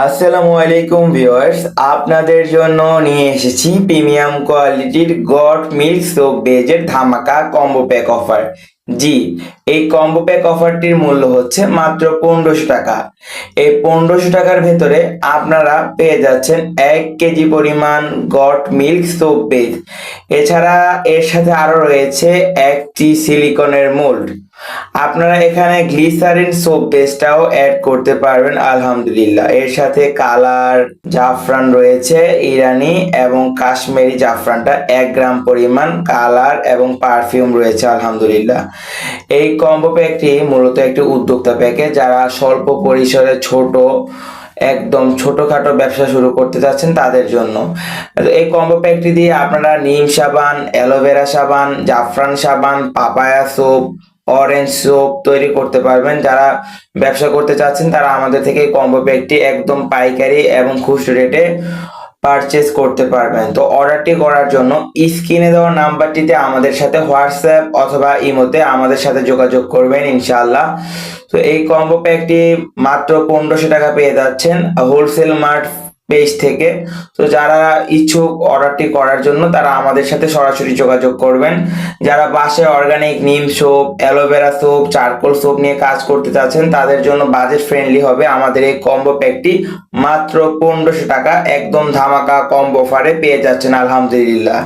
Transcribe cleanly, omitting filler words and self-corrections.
আসসালামু আলাইকুম ভিউয়ার্স, আপনাদের জন্য নিয়ে এসেছি প্রিমিয়াম কোয়ালিটির গট মিল্ক সোপ বেজের ধামাকা কম্বো প্যাক অফার। জি, এই কম্বো প্যাক অফারটির মূল্য হচ্ছে মাত্র 1500 টাকা। এই 1500 টাকার ভেতরে আপনারা পেয়ে যাচ্ছেন 1 কেজি পরিমাণ গট মিল্ক সোপ বেজ। এছাড়া এর সাথে আরো রয়েছে একটি সিলিকনের মোল্ড। আপনারা এখানে গ্লিসারিন সোপ বেসটাও অ্যাড করতে পারবেন আলহামদুলিল্লাহ। এর সাথে কালার জাফরান রয়েছে, ইরানি এবং কাশ্মীরি জাফরানটা 1 গ্রাম পরিমাণ কালার এবং পারফিউম রয়েছে আলহামদুলিল্লাহ। এই কম্বো প্যাকটি মূলত একটি উদ্যোক্তা প্যাকেজ, যারা স্বল্প পরিসরে একদম ছোটখাটো ব্যবসা শুরু করতে যাচ্ছেন তাদের জন্য। এই কম্বো প্যাকটি দিয়ে আপনারা নিম সাবান, অ্যালোভেরা সাবান, জাফরান সাবান, পাপায়া সোপ, অরেঞ্জ সোপ তৈরি করতে পারবেন। যারা ব্যবসা করতে চাচ্ছেন তারা আমাদের থেকে এই কম্বো প্যাকটি একদম পাইকারি এবং খুচরো রেটে পারচেজ করতে পারবেন। তো অর্ডারটি করার জন্য স্ক্রিনে দেওয়া নাম্বারটিতে আমাদের সাথে হোয়াটসঅ্যাপ অথবা ইমোতে আমাদের সাথে যোগাযোগ করবেন ইনশাআল্লাহ। তো এই কম্বো প্যাকটি মাত্র 1500 টাকা পেয়ে যাচ্ছেন হোলসেল মার্ট পেজ থেকে। তো যারা ইচ্ছুক অর্ডারটি করার জন্য তারা আমাদের সাথে সরাসরি যোগাযোগ করবেন। যারা বাসায় অর্গানিক নিম soap, aloe vera soap, charcoal soap নিয়ে কাজ করতে চাচ্ছেন তাদের জন্য বাজেট ফ্রেন্ডলি হবে আমাদের এই কম্বো প্যাকটি। মাত্র 1500 টাকা একদম ধামাকা কম্বো অফারে পেয়ে যাচ্ছেন আলহামদুলিল্লাহ।